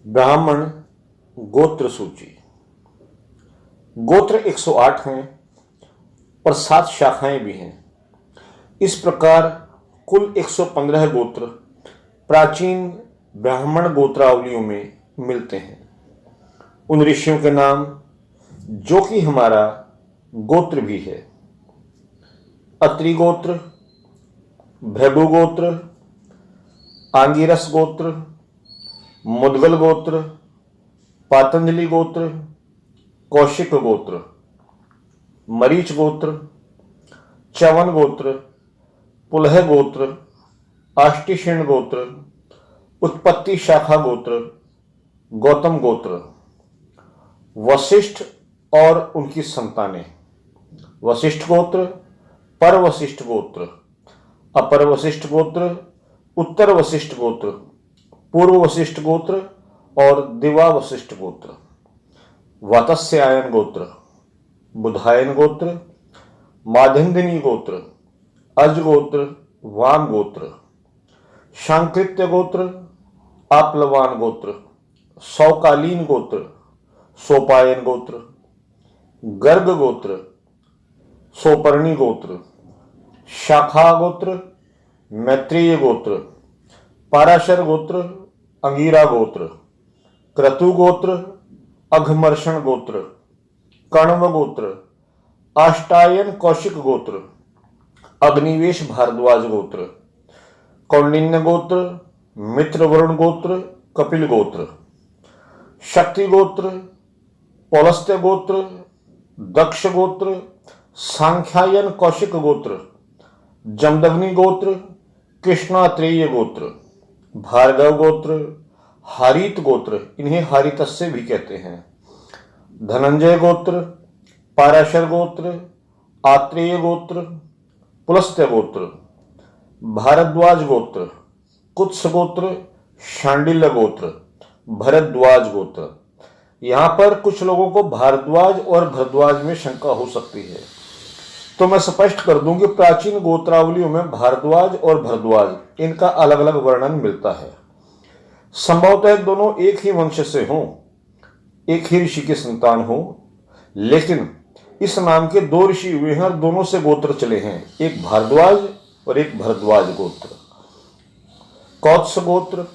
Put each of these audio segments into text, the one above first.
ब्राह्मण गोत्र सूची। गोत्र 108 हैं और 7 शाखाएं भी हैं। इस प्रकार कुल 115 गोत्र प्राचीन ब्राह्मण गोत्रावलियों में मिलते हैं। उन ऋषियों के नाम जो कि हमारा गोत्र भी है: अत्रि गोत्र, भृगु गोत्र, आंगिरस गोत्र, मुद्गल गोत्र, पातंजलि गोत्र, कौशिक गोत्र, मरीच गोत्र, च्यवन गोत्र, पुलह गोत्र, आष्टीषण गोत्र, उत्पत्ति शाखा गोत्र, गौतम गोत्र, वशिष्ठ और उनकी संतानें: वशिष्ठ गोत्र, पर वशिष्ठ गोत्र, अपर वशिष्ठ गोत्र, उत्तर वशिष्ठ गोत्र, पूर्व वशिष्ठ गोत्र और दिवा वशिष्ठ गोत्र, वातस्यायन गोत्र, बुधायन गोत्र, माधिंदिनी गोत्र, अज गोत्र, वाम गोत्र, शांकृत्य गोत्र, आप्लवान गोत्र, सौकालीन गोत्र, सोपायन गोत्र, गर्ग गोत्र, सोपर्णी गोत्र, शाखा गोत्र, मैत्रेय गोत्र, पाराशर गोत्र, अंगीरा गोत्र, क्रतु गोत्र, अघमर्षण गोत्र, कण्व गोत्र, आष्टायन कौशिक गोत्र, अग्निवेश भारद्वाज गोत्र, कौंडिन्य गोत्र, मित्रवरुण गोत्र, कपिल गोत्र, शक्ति गोत्र, पौलस्त्य गोत्र, दक्ष गोत्र, सांख्यायन कौशिक गोत्र, जमदग्नि गोत्र, कृष्णात्रेय गोत्र, भार्गव गोत्र, हारित गोत्र, इन्हें हारितस्य भी कहते हैं, धनंजय गोत्र, पाराशर गोत्र, आत्रेय गोत्र, पुलस्त्य गोत्र, भारद्वाज गोत्र, कुत्स गोत्र, शांडिल्य गोत्र, भरद्वाज गोत्र। यहां पर कुछ लोगों को भारद्वाज और भरद्वाज में शंका हो सकती है, तो मैं स्पष्ट कर दूं कि प्राचीन गोत्रावलियों में भारद्वाज और भरद्वाज इनका अलग अलग वर्णन मिलता है। संभवतः दोनों एक ही वंश से हों, एक ही ऋषि के संतान हो, लेकिन इस नाम के 2 ऋषि हुए हैं और दोनों से गोत्र चले हैं, एक भारद्वाज और एक भरद्वाज गोत्र। कौत्स गोत्र,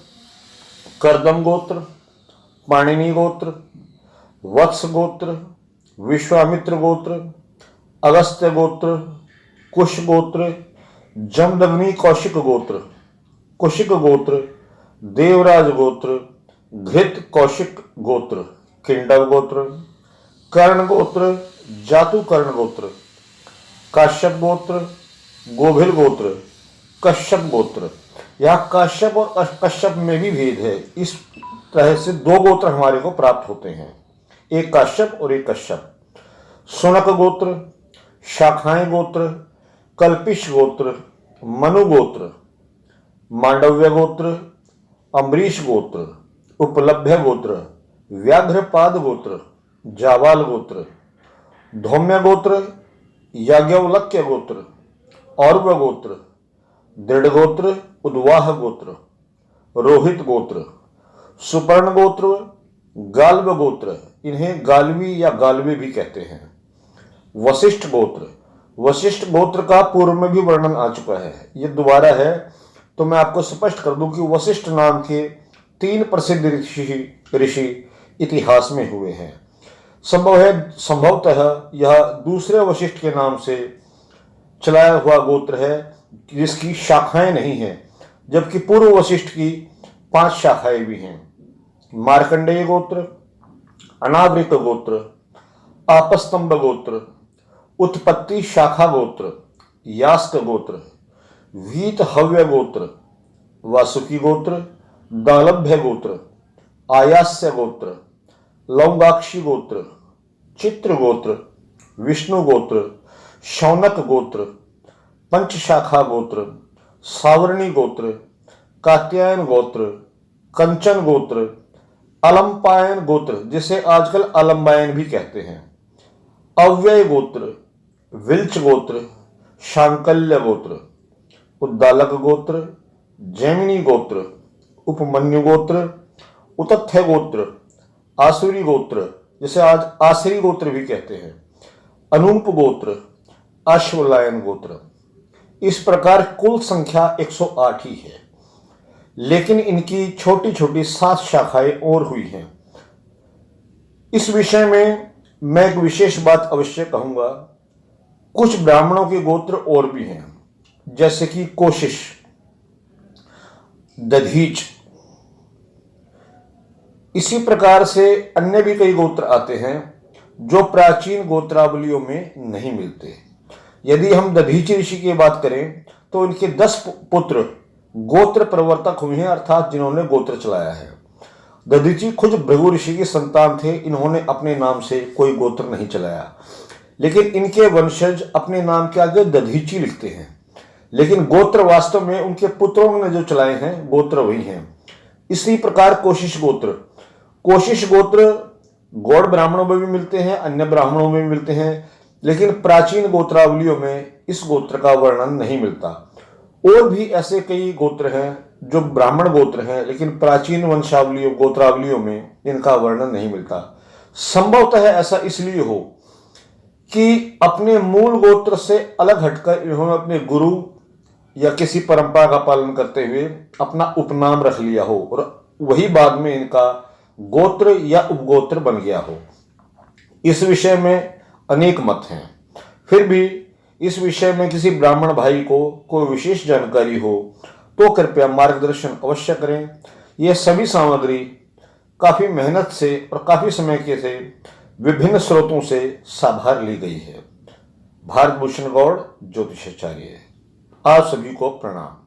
कर्दम गोत्र, पाणिनि गोत्र, वत्स गोत्र, विश्वामित्र गोत्र, अगस्त्य गोत्र, कुश गोत्र, जमदग्नि कौशिक गोत्र, कुशिक गोत्र, देवराज गोत्र, घृत कौशिक गोत्र, किंडव गोत्र, कर्ण गोत्र, जातुकर्ण गोत्र, काश्यप गोत्र, गोभिल गोत्र, कश्यप गोत्र। यहाँ काश्यप और कश्यप में भी भेद है। इस तरह से 2 गोत्र हमारे को प्राप्त होते हैं, एक काश्यप और एक कश्यप। सुनक गोत्र, शाखाएं गोत्र, कल्पिश गोत्र, मनु गोत्र, मांडव्य गोत्र, अम्बरीश गोत्र, उपलभ्य गोत्र, व्याघ्रपाद गोत्र, जावाल गोत्र, धौम्य गोत्र, याज्ञवल्क्य गोत्र, औरव गोत्र, दृढ़ गोत्र, उद्वाह गोत्र, रोहित गोत्र, सुपर्ण गोत्र, गाल्व गोत्र, इन्हें गाल्वी या गाल्वे भी कहते हैं। वशिष्ठ गोत्र, वशिष्ठ गोत्र का पूर्व में भी वर्णन आ चुका है, ये दोबारा है, तो मैं आपको स्पष्ट कर दूं कि वशिष्ठ नाम के 3 प्रसिद्ध ऋषि इतिहास में हुए हैं। संभवतः यह दूसरे वशिष्ठ के नाम से चलाया हुआ गोत्र है जिसकी शाखाएं नहीं हैं, जबकि पूर्व वशिष्ठ की 5 शाखाएं भी हैं: मार्कंडेय गोत्र, अनावृत गोत्र, आपस्तंभ गोत्र, उत्पत्ति शाखा गोत्र, यास्क गोत्र, वीत हव्य गोत्र, वासुकी गोत्र, दालभ्य गोत्र, आयास्य गोत्र, लौंगाक्षी गोत्र, चित्र गोत्र, विष्णु गोत्र, शौनक गोत्र, पंचशाखा गोत्र, सावर्णी गोत्र, कात्यायन गोत्र, कंचन गोत्र, अलंपायन गोत्र, जिसे आजकल अलंबायन भी कहते हैं, अव्यय गोत्र, विल्च गोत्र, शांकल्य गोत्र, उद्दालक गोत्र, जैमिनी गोत्र, उपमन्यु गोत्र, उतथ्य गोत्र, आसुरी गोत्र, जिसे आज आसरी गोत्र भी कहते हैं, अनूप गोत्र, अश्वलायन गोत्र। इस प्रकार कुल संख्या 108 ही है, लेकिन इनकी छोटी छोटी 7 शाखाएं और हुई हैं। इस विषय में मैं एक विशेष बात अवश्य कहूंगा। कुछ ब्राह्मणों के गोत्र और भी हैं, जैसे कि कोशिश, दधीच। इसी प्रकार से अन्य भी कई गोत्र आते हैं जो प्राचीन गोत्रावलियों में नहीं मिलते। यदि हम दधीची ऋषि की बात करें तो इनके 10 पुत्र गोत्र प्रवर्तक हुए हैं, अर्थात जिन्होंने गोत्र चलाया है। दधीची खुद भृगु ऋषि के संतान थे। इन्होंने अपने नाम से कोई गोत्र नहीं चलाया, लेकिन इनके वंशज अपने नाम के आगे दधीची लिखते हैं, लेकिन गोत्र वास्तव में उनके पुत्रों ने जो चलाए हैं गोत्र वही हैं। इसी प्रकार कोशिश गोत्र गौड़ ब्राह्मणों में भी मिलते हैं, अन्य ब्राह्मणों में भी मिलते हैं, लेकिन प्राचीन गोत्रावलियों में इस गोत्र का वर्णन नहीं मिलता। और भी ऐसे कई गोत्र हैं जो ब्राह्मण गोत्र हैं, लेकिन प्राचीन वंशावलियों गोत्रावलियों में इनका वर्णन नहीं मिलता। संभवतः ऐसा इसलिए हो कि अपने मूल गोत्र से अलग हटकर इन्होंने अपने गुरु या किसी परंपरा का पालन करते हुए अपना उपनाम रख लिया हो और वही बाद में इनका गोत्र या उपगोत्र बन गया हो। इस विषय में अनेक मत हैं। फिर भी इस विषय में किसी ब्राह्मण भाई को कोई विशेष जानकारी हो तो कृपया मार्गदर्शन अवश्य करें। यह सभी सामग्री काफी मेहनत से और काफी समय के से विभिन्न स्रोतों से साभार ली गई है। भारत भूषण गौड़, ज्योतिषाचार्य। आप सभी को प्रणाम।